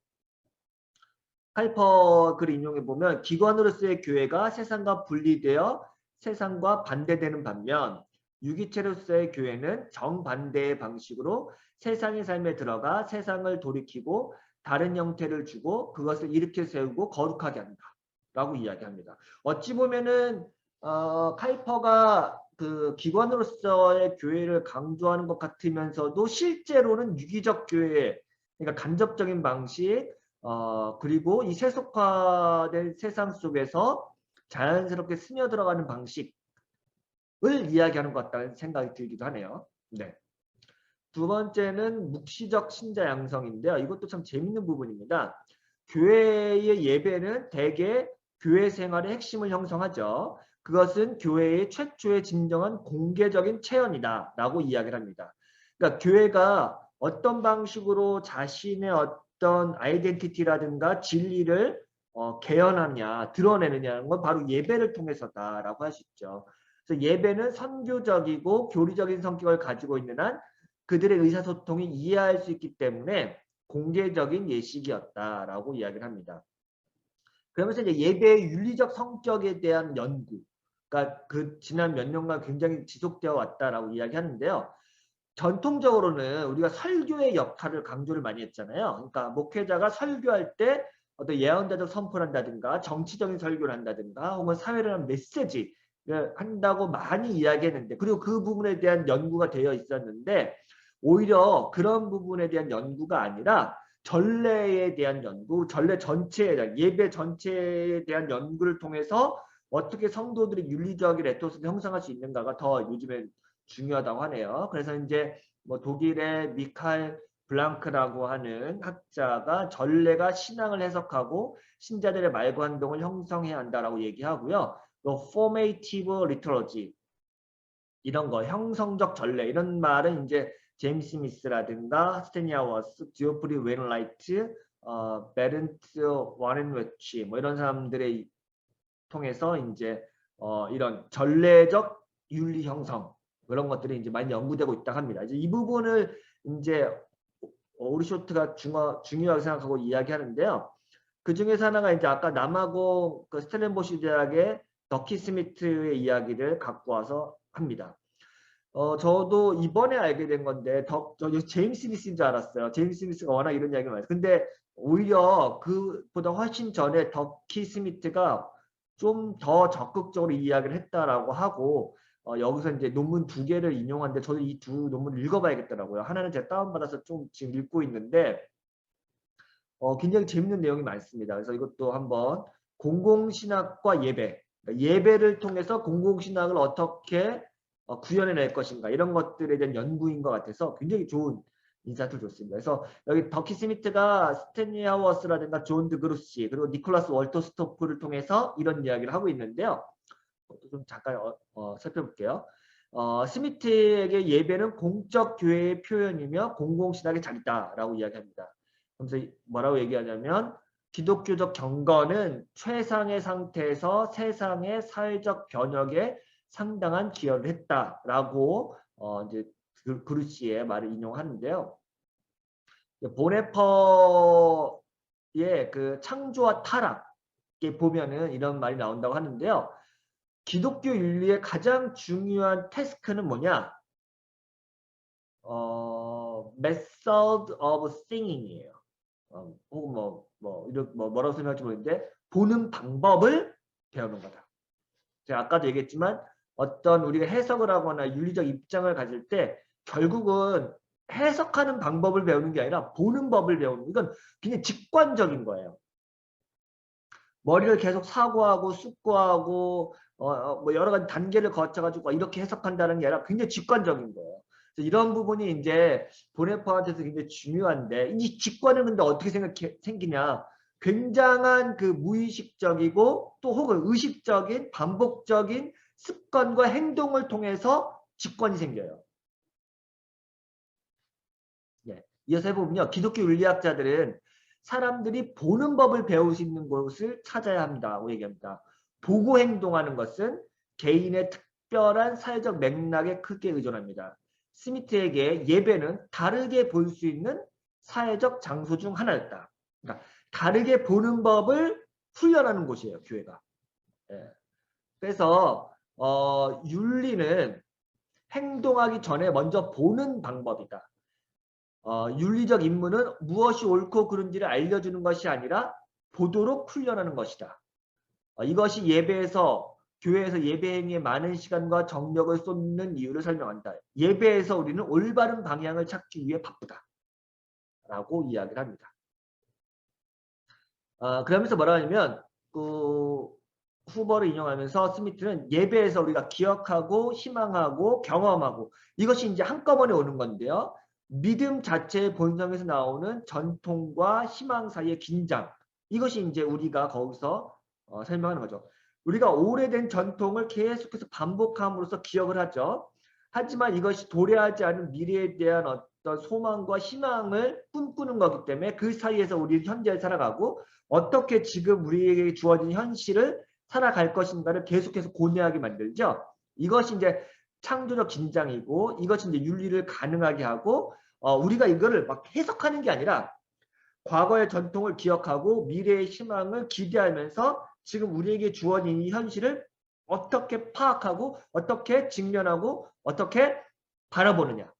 카이퍼 글을 인용해 보면 기관으로서의 교회가 세상과 분리되어 세상과 반대되는 반면 유기체로서의 교회는 정반대의 방식으로 세상의 삶에 들어가 세상을 돌이키고 다른 형태를 주고 그것을 일으켜 세우고 거룩하게 한다 라고 이야기합니다. 어찌 보면은 카이퍼가 기관으로서의 교회를 강조하는 것 같으면서도 실제로는 유기적 교회 그러니까 간접적인 방식 그리고 이 세속화된 세상 속에서 자연스럽게 스며들어가는 방식을 이야기하는 것 같다는 생각이 들기도 하네요. 네. 두 번째는 묵시적 신자 양성인데요. 이것도 참 재밌는 부분입니다. 교회의 예배는 대개 교회 생활의 핵심을 형성하죠. 그것은 교회의 최초의 진정한 공개적인 체험이다 라고 이야기를 합니다. 그러니까 교회가 어떤 방식으로 자신의 어떤 아이덴티티라든가 진리를 개연하느냐 드러내느냐는 건 바로 예배를 통해서다라고 할 수 있죠. 그래서 예배는 선교적이고 교리적인 성격을 가지고 있는 한 그들의 의사소통이 이해할 수 있기 때문에 공개적인 예식이었다라고 이야기를 합니다. 그러면서 이제 예배의 윤리적 성격에 대한 연구, 그러니까 그 지난 몇 년간 굉장히 지속되어 왔다라고 이야기하는데요. 전통적으로는 우리가 설교의 역할을 강조를 많이 했잖아요. 그러니까 목회자가 설교할 때 어떤 예언자적 선포를 한다든가 정치적인 설교를 한다든가 혹은 사회를 한 메시지를 한다고 많이 이야기했는데, 그리고 그 부분에 대한 연구가 되어 있었는데 오히려 그런 부분에 대한 연구가 아니라 전례에 대한 연구, 전례 전체에 대한 예배 전체에 대한 연구를 통해서 어떻게 성도들이 윤리적인 에토스를 형성할 수 있는가가 더 요즘에 중요하다고 하네요. 그래서 이제 뭐 독일의 미칼 블랑크라고 하는 학자가 전례가 신앙을 해석하고 신자들의 말과 행동을 형성해야 한다라고 얘기하고요. 또 formative liturgy 이런 거, 형성적 전례 이런 말은 이제 제임스 스미스라든가 스테니아워스, 지오프리 웨인라이트, 베른트 와렌웨치 뭐 이런 사람들의 통해서 이제 이런 전례적 윤리 형성 그런 것들이 이제 많이 연구되고 있다고 합니다. 이제 이 부분을 이제 오르쇼트가 중요하게 생각하고 이야기하는데요. 그 중에서 하나가 이제 아까 남아공 그 스텔렌보시 대학의 더키 스미트의 이야기를 갖고 와서 합니다. 저도 이번에 알게 된 건데 저 제임스 스미스인 줄 알았어요. 제임스 스미스가 워낙 이런 이야기를 많이 해요. 근데 오히려 그보다 훨씬 전에 더키 스미트가 좀 더 적극적으로 이야기를 했다라고 하고 여기서 이제 논문 2개를 인용하는데 저도 이 두 논문을 읽어봐야겠더라고요. 하나는 제가 다운받아서 좀 지금 읽고 있는데 굉장히 재밌는 내용이 많습니다. 그래서 이것도 한번 공공신학과 예배, 그러니까 예배를 통해서 공공신학을 어떻게 구현해낼 것인가 이런 것들에 대한 연구인 것 같아서 굉장히 좋은 인사이트를 줬습니다. 그래서 여기 더키 스미트가 스탠리 하워스라든가 존 드그루시 그리고 니콜라스 월터스토프를 통해서 이런 이야기를 하고 있는데요. 좀 잠깐 살펴볼게요. 스미트에게 예배는 공적 교회의 표현이며 공공신학의 자리다라고 이야기합니다. 그래서 뭐라고 얘기하냐면 기독교적 경건은 최상의 상태에서 세상의 사회적 변혁에 상당한 기여를 했다라고 이제 그루시의 말을 인용하는데요. 보네퍼의 그 창조와 타락에 보면은 이런 말이 나온다고 하는데요. 기독교 윤리의 가장 중요한 태스크는 뭐냐? method of singing이에요. 혹은 뭐라고 설명할지 모르겠는데 보는 방법을 배우는 거다. 제가 아까도 얘기했지만 어떤 우리가 해석을 하거나 윤리적 입장을 가질 때 결국은 해석하는 방법을 배우는 게 아니라 보는 법을 배우는, 이건 굉장히 직관적인 거예요. 머리를 계속 사고하고 숙고하고 뭐 여러 가지 단계를 거쳐가지고 이렇게 해석한다는 게 아니라 굉장히 직관적인 거예요. 그래서 이런 부분이 이제 보네퍼한테서 굉장히 중요한데, 이 직관은 근데 어떻게 생기냐? 굉장한 그 무의식적이고 또 혹은 의식적인 반복적인 습관과 행동을 통해서 직관이 생겨요. 예. 이어서 해보면요. 기독교 윤리학자들은 사람들이 보는 법을 배울 수 있는 곳을 찾아야 한다고 얘기합니다. 보고 행동하는 것은 개인의 특별한 사회적 맥락에 크게 의존합니다. 스미트에게 예배는 다르게 볼 수 있는 사회적 장소 중 하나였다. 그러니까 다르게 보는 법을 훈련하는 곳이에요, 교회가. 예. 그래서 윤리는 행동하기 전에 먼저 보는 방법이다. 윤리적 임무는 무엇이 옳고 그른지를 알려주는 것이 아니라 보도록 훈련하는 것이다. 이것이 교회에서 예배 행위에 많은 시간과 정력을 쏟는 이유를 설명한다. 예배에서 우리는 올바른 방향을 찾기 위해 바쁘다. 라고 이야기를 합니다. 그러면서 뭐라 하냐면 그 후보를 인용하면서 스미트는 예배에서 우리가 기억하고 희망하고 경험하고 이것이 이제 한꺼번에 오는 건데요. 믿음 자체의 본성에서 나오는 전통과 희망 사이의 긴장, 이것이 이제 우리가 거기서 설명하는 거죠. 우리가 오래된 전통을 계속해서 반복함으로써 기억을 하죠. 하지만 이것이 도래하지 않은 미래에 대한 어떤 소망과 희망을 꿈꾸는 거기 때문에 그 사이에서 우리는 현재를 살아가고 어떻게 지금 우리에게 주어진 현실을 살아갈 것인가를 계속해서 고뇌하게 만들죠. 이것이 이제 창조적 긴장이고 이것이 이제 윤리를 가능하게 하고 우리가 이거를 막 해석하는 게 아니라 과거의 전통을 기억하고 미래의 희망을 기대하면서 지금 우리에게 주어진 이 현실을 어떻게 파악하고 어떻게 직면하고 어떻게 바라보느냐.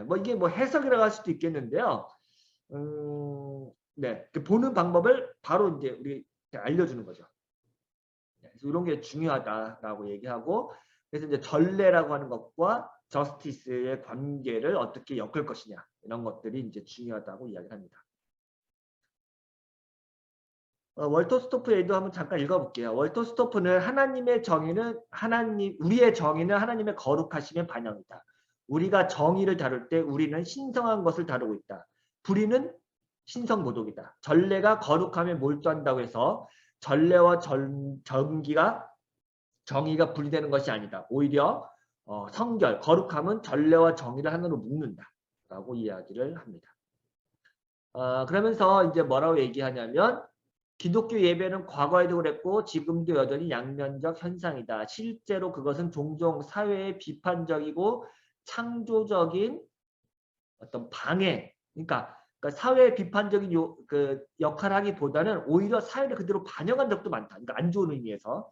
뭐 이게 뭐 해석이라고 할 수도 있겠는데요. 네, 그 보는 방법을 바로 이제 우리 알려주는 거죠. 그래서 이런 게 중요하다라고 얘기하고, 그래서 이제 전례라고 하는 것과 저스티스의 관계를 어떻게 엮을 것이냐, 이런 것들이 이제 중요하다고 이야기를 합니다. 월터 스토프의 도 한번 잠깐 읽어볼게요. 월터 스토프는 우리의 정의는 하나님의 거룩하심의 반영이다. 우리가 정의를 다룰 때 우리는 신성한 것을 다루고 있다. 불의는 신성모독이다. 전례가 거룩함에 몰두한다고 해서 전례와 정의가 분리되는 것이 아니다. 오히려 성결, 거룩함은 전례와 정의를 하나로 묶는다. 라고 이야기를 합니다. 그러면서 이제 뭐라고 얘기하냐면, 기독교 예배는 과거에도 그랬고 지금도 여전히 양면적 현상이다. 실제로 그것은 종종 사회의 비판적이고 창조적인 어떤 방해, 그러니까 사회의 비판적인 그 역할을 하기보다는 오히려 사회를 그대로 반영한 적도 많다. 그러니까 안 좋은 의미에서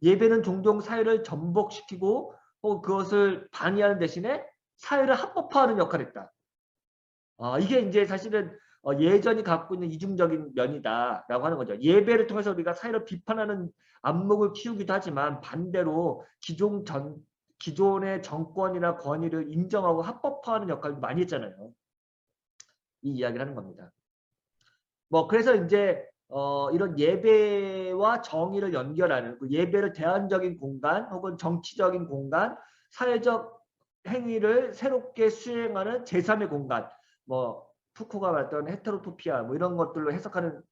예배는 종종 사회를 전복시키고 혹은 그것을 방해하는 대신에 사회를 합법화하는 역할을 했다. 이게 이제 사실은 예전이 갖고 있는 이중적인 면이다라고 하는 거죠. 예배를 통해서 우리가 사회를 비판하는 안목을 키우기도 하지만 반대로 기존의 정권이나 권위를 인정하고 합법화하는 역할도 많이 했잖아요. 이 이야기를 하는 겁니다. 뭐 그래서 이제 이런 예배와 정의를 연결하는, 그 예배를 대안적인 공간 혹은 정치적인 공간, 사회적 행위를 새롭게 수행하는 제3의 공간, 뭐 푸코가 말했던 헤테로토피아 뭐 이런 것들로 해석하는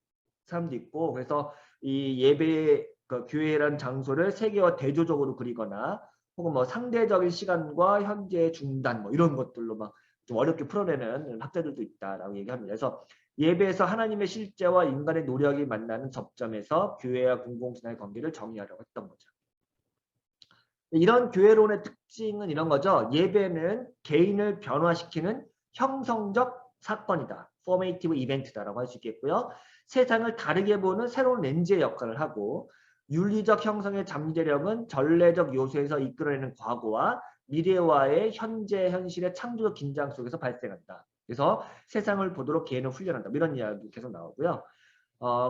사람도 있고, 그래서 이 예배, 그 교회라는 장소를 세계와 대조적으로 그리거나 혹은 뭐 상대적인 시간과 현재의 중단 뭐 이런 것들로 막 좀 어렵게 풀어내는 학자들도 있다라고 얘기합니다. 그래서 예배에서 하나님의 실제와 인간의 노력이 만나는 접점에서 교회와 공공신앙의 관계를 정의하려고 했던 거죠. 이런 교회론의 특징은 이런 거죠. 예배는 개인을 변화시키는 형성적 사건이다. 포메이티브 이벤트다라고 할 수 있겠고요. 세상을 다르게 보는 새로운 렌즈의 역할을 하고, 윤리적 형성의 잠재력은 전례적 요소에서 이끌어내는 과거와 미래와의 현재 현실의 창조적 긴장 속에서 발생한다. 그래서 세상을 보도록 개인을 훈련한다. 이런 이야기 계속 나오고요.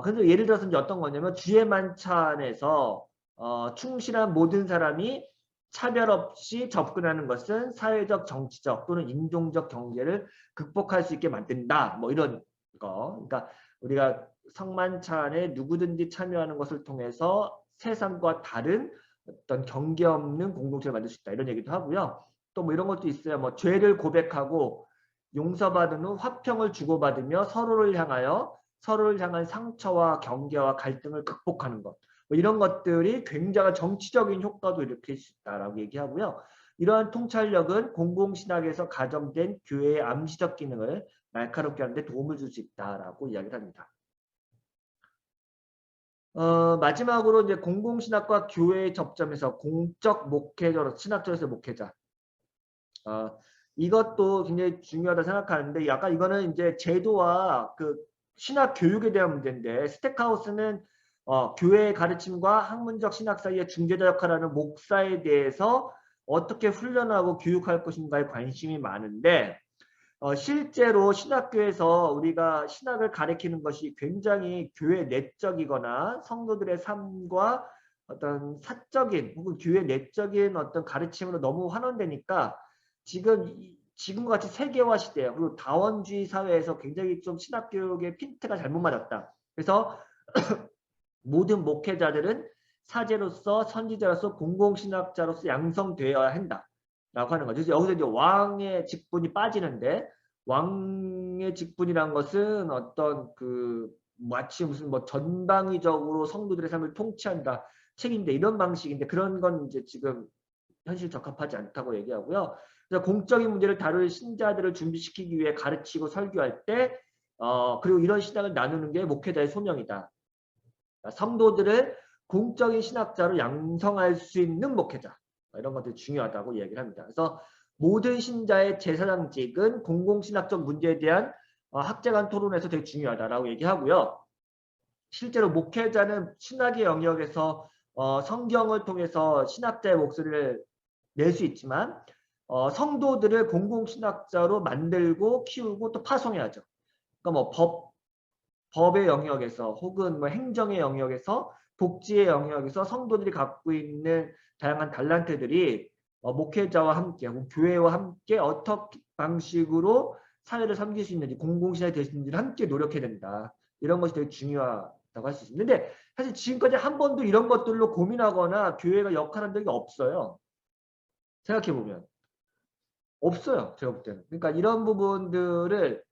그래서 예를 들어서 이제 어떤 거냐면 주의 만찬에서 충실한 모든 사람이 차별 없이 접근하는 것은 사회적, 정치적 또는 인종적 경계를 극복할 수 있게 만든다. 뭐 이런 거. 그러니까 우리가 성만찬에 누구든지 참여하는 것을 통해서 세상과 다른 어떤 경계 없는 공동체를 만들 수 있다. 이런 얘기도 하고요. 또 뭐 이런 것도 있어요. 뭐 죄를 고백하고 용서받은 후 화평을 주고받으며 서로를 향한 상처와 경계와 갈등을 극복하는 것. 뭐 이런 것들이 굉장한 정치적인 효과도 일으킬 수 있다라고 얘기하고요. 이러한 통찰력은 공공신학에서 가정된 교회의 암시적 기능을 날카롭게 하는 데 도움을 줄 수 있다라고 이야기를 합니다. 마지막으로 이제 공공신학과 교회의 접점에서 공적 목회자로, 신학적에서 목회자. 이것도 굉장히 중요하다 생각하는데, 약간 이거는 이제 제도와 그 신학 교육에 대한 문제인데, 스택하우스는 교회의 가르침과 학문적 신학 사이의 중재자 역할을 하는 목사에 대해서 어떻게 훈련하고 교육할 것인가에 관심이 많은데, 실제로 신학교에서 우리가 신학을 가르치는 것이 굉장히 교회 내적이거나 성도들의 삶과 어떤 사적인 혹은 교회 내적인 어떤 가르침으로 너무 환원되니까 지금과 같이 세계화 시대 그리고 다원주의 사회에서 굉장히 좀 신학교육의 핀트가 잘못 맞았다. 그래서 모든 목회자들은 사제로서 선지자로서 공공신학자로서 양성되어야 한다라고 하는 거죠. 그래서 여기서 이제 왕의 직분이 빠지는데, 왕의 직분이란 것은 어떤 그 마치 무슨 뭐 전방위적으로 성도들의 삶을 통치한다, 책임다 이런 방식인데, 그런 건 이제 지금 현실 적합하지 않다고 얘기하고요. 그래서 공적인 문제를 다룰 신자들을 준비시키기 위해 가르치고 설교할 때 그리고 이런 신학을 나누는 게 목회자의 소명이다. 성도들을 공적인 신학자로 양성할 수 있는 목회자. 이런 것들이 중요하다고 이야기를 합니다. 그래서 모든 신자의 제사장직은 공공신학적 문제에 대한 학제 간 토론에서 되게 중요하다라고 얘기하고요. 실제로 목회자는 신학의 영역에서 성경을 통해서 신학자의 목소리를 낼 수 있지만 성도들을 공공신학자로 만들고 키우고 또 파송해야죠. 그러니까 뭐 법의 영역에서 혹은 뭐 행정의 영역에서 복지의 영역에서 성도들이 갖고 있는 다양한 달란트들이 목회자와 함께 혹은 교회와 함께 어떻게 방식으로 사회를 섬길 수 있는지 공공신학이 될 수 있는지를 함께 노력해야 된다. 이런 것이 되게 중요하다고 할 수 있습니다. 근데 사실 지금까지 한 번도 이런 것들로 고민하거나 교회가 역할한 적이 없어요. 생각해보면. 없어요. 제가 볼 때는. 그러니까 이런 부분들을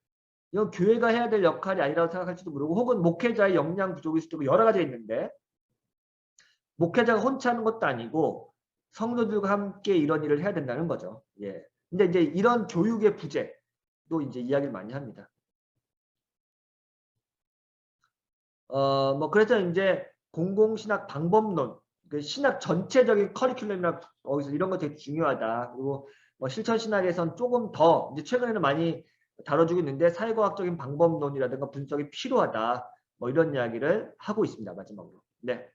이건 교회가 해야 될 역할이 아니라고 생각할지도 모르고 혹은 목회자의 역량 부족일 수도 있고 여러 가지가 있는데 목회자가 혼자 하는 것도 아니고 성도들과 함께 이런 일을 해야 된다는 거죠. 예. 근데 이제 이런 교육의 부재도 이제 이야기를 많이 합니다. 뭐 그래서 이제 공공신학 방법론, 그 신학 전체적인 커리큘럼이나 거기서 이런 거 되게 중요하다. 그리고 뭐 실천신학에선 조금 더 이제 최근에는 많이 다뤄주고 있는데 사회과학적인 방법론이라든가 분석이 필요하다. 뭐 이런 이야기를 하고 있습니다. 마지막으로. 네.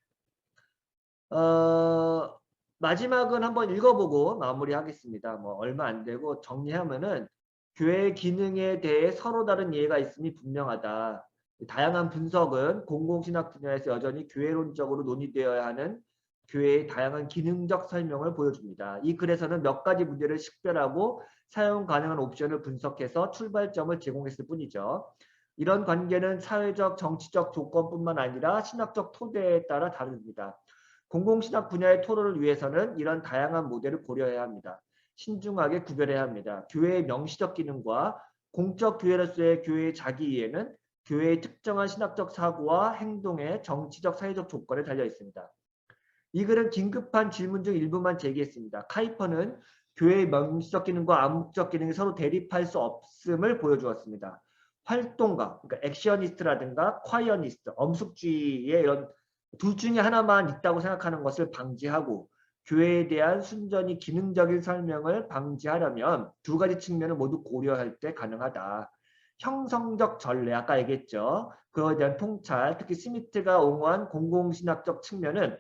마지막은 한번 읽어보고 마무리하겠습니다. 뭐 얼마 안 되고 정리하면은 교회 기능에 대해 서로 다른 이해가 있음이 분명하다. 다양한 분석은 공공신학 분야에서 여전히 교회론적으로 논의되어야 하는 교회의 다양한 기능적 설명을 보여줍니다. 이 글에서는 몇 가지 문제를 식별하고 사용 가능한 옵션을 분석해서 출발점을 제공했을 뿐이죠. 이런 관계는 사회적, 정치적 조건뿐만 아니라 신학적 토대에 따라 다릅니다. 공공신학 분야의 토론을 위해서는 이런 다양한 모델을 고려해야 합니다. 신중하게 구별해야 합니다. 교회의 명시적 기능과 공적 교회로서의 교회의 자기이해는 교회의 특정한 신학적 사고와 행동의 정치적 사회적 조건에 달려 있습니다. 이 글은 긴급한 질문 중 일부만 제기했습니다. 카이퍼는 교회의 명시적 기능과 암묵적 기능이 서로 대립할 수 없음을 보여주었습니다. 활동가, 그러니까 액셔니스트라든가 콰이어니스트, 엄숙주의의 이런 둘 중에 하나만 있다고 생각하는 것을 방지하고 교회에 대한 순전히 기능적인 설명을 방지하려면 두 가지 측면을 모두 고려할 때 가능하다. 형성적 전례, 아까 얘기했죠. 그거에 대한 통찰, 특히 스미트가 옹호한 공공신학적 측면은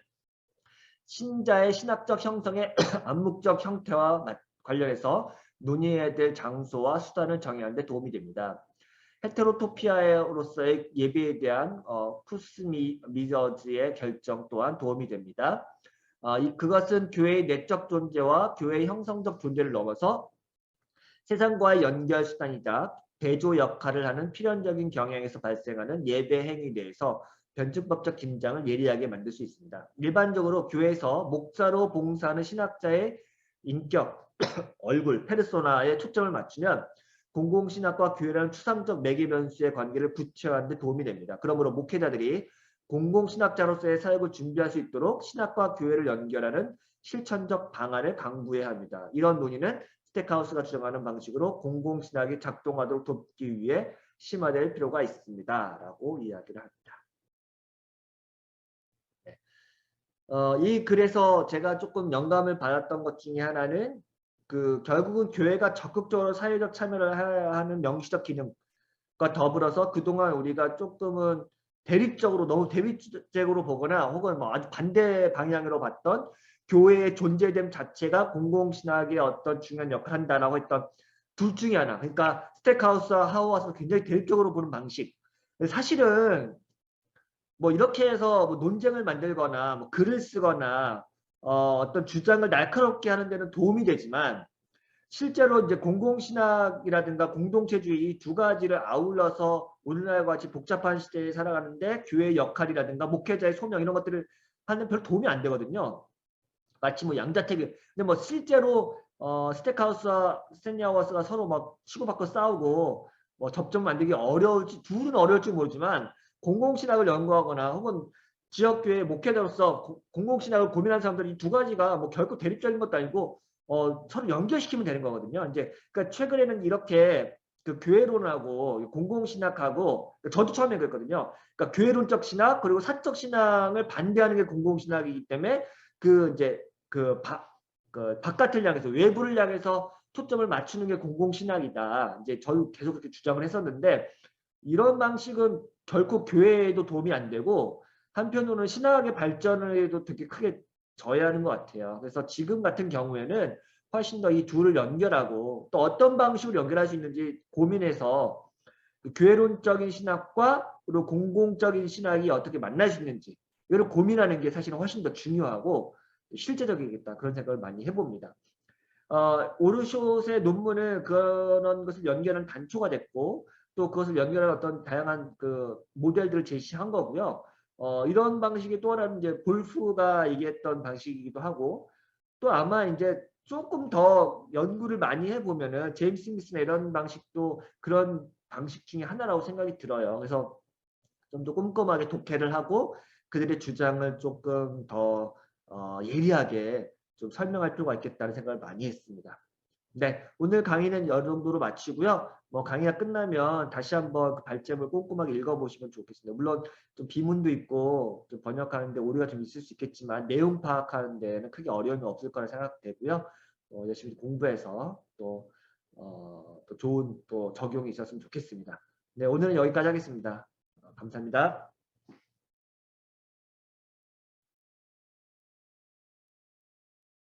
신자의 신학적 형성의 암묵적 형태와 관련해서 논의해야 될 장소와 수단을 정의하는 데 도움이 됩니다. 헤테로토피아로서의 예배에 대한 쿠스미저즈의 결정 또한 도움이 됩니다. 그것은 교회의 내적 존재와 교회의 형성적 존재를 넘어서 세상과의 연결 수단이자 대조 역할을 하는 필연적인 경향에서 발생하는 예배 행위에 대해서 변증법적 긴장을 예리하게 만들 수 있습니다. 일반적으로 교회에서 목사로 봉사하는 신학자의 인격, 얼굴, 페르소나에 초점을 맞추면 공공신학과 교회라는 추상적 매개 변수의 관계를 구체화하는 데 도움이 됩니다. 그러므로 목회자들이 공공신학자로서의 사역을 준비할 수 있도록 신학과 교회를 연결하는 실천적 방안을 강구해야 합니다. 이런 논의는 스택하우스가 주장하는 방식으로 공공신학이 작동하도록 돕기 위해 심화될 필요가 있습니다. 라고 이야기를 합니다. 네. 이 글에서 제가 조금 영감을 받았던 것 중에 하나는 결국은 교회가 적극적으로 사회적 참여를 해야 하는 명시적 기능과 더불어서 그동안 우리가 조금은 대립적으로 너무 대립적으로 보거나 혹은 뭐 아주 반대 방향으로 봤던 교회의 존재됨 자체가 공공신학의 어떤 중요한 역할을 한다라고 했던 둘 중에 하나. 그러니까 스택하우스와 하우하우스가 굉장히 대립적으로 보는 방식. 사실은 뭐 이렇게 해서 뭐 논쟁을 만들거나 뭐 글을 쓰거나 어떤 주장을 날카롭게 하는 데는 도움이 되지만 실제로 이제 공공신학이라든가 공동체주의 이 두 가지를 아울러서 오늘날과 같이 복잡한 시대에 살아가는데 교회의 역할이라든가 목회자의 소명 이런 것들을 하는 별 도움이 안 되거든요. 마치 뭐 양자택일. 근데 뭐 실제로 스택하우스와 스탠리하우스가 서로 막 치고받고 싸우고 뭐 접점 만들기 어려울지 둘은 어려울지 모르지만 공공신학을 연구하거나 혹은 지역교회 목회자로서 공공신학을 고민하는 사람들이 이 두 가지가 뭐 결코 대립적인 것도 아니고 서로 연결시키면 되는 거거든요. 이제 그러니까 최근에는 이렇게 그 교회론하고 공공신학하고 저도 처음에 그랬거든요. 그러니까 교회론적 신학 그리고 사적 신앙을 반대하는 게 공공신학이기 때문에 이제 그 바깥을 향해서 외부를 향해서 초점을 맞추는 게 공공신학이다. 이제 저희 계속 그렇게 주장을 했었는데 이런 방식은 결코 교회에도 도움이 안 되고 한편으로는 신학의 발전에도 되게 크게 저해하는 것 같아요. 그래서 지금 같은 경우에는 훨씬 더 이 둘을 연결하고 또 어떤 방식으로 연결할 수 있는지 고민해서 그 교회론적인 신학과 그리고 공공적인 신학이 어떻게 만날 수 있는지 이걸 고민하는 게 사실은 훨씬 더 중요하고 실제적이겠다 그런 생각을 많이 해봅니다. 오르숏의 논문은 그런 것을 연결하는 단초가 됐고 또 그것을 연결하는 어떤 다양한 그 모델들을 제시한 거고요. 이런 방식이 또 하나는 이제 볼프가 얘기했던 방식이기도 하고 또 아마 이제 조금 더 연구를 많이 해보면은 제임스 스미스나 이런 방식도 그런 방식 중에 하나라고 생각이 들어요. 그래서 좀 더 꼼꼼하게 독해를 하고 그들의 주장을 조금 더 예리하게 좀 설명할 필요가 있겠다는 생각을 많이 했습니다. 네, 오늘 강의는 이 정도로 마치고요. 뭐 강의가 끝나면 다시 한번 그 발제물 꼼꼼하게 읽어보시면 좋겠습니다. 물론 좀 비문도 있고 좀 번역하는데 오류가 좀 있을 수 있겠지만 내용 파악하는 데는 크게 어려움이 없을 거라 생각되고요. 열심히 공부해서 또 좋은 또 적용이 있었으면 좋겠습니다. 네, 오늘은 여기까지 하겠습니다. 감사합니다.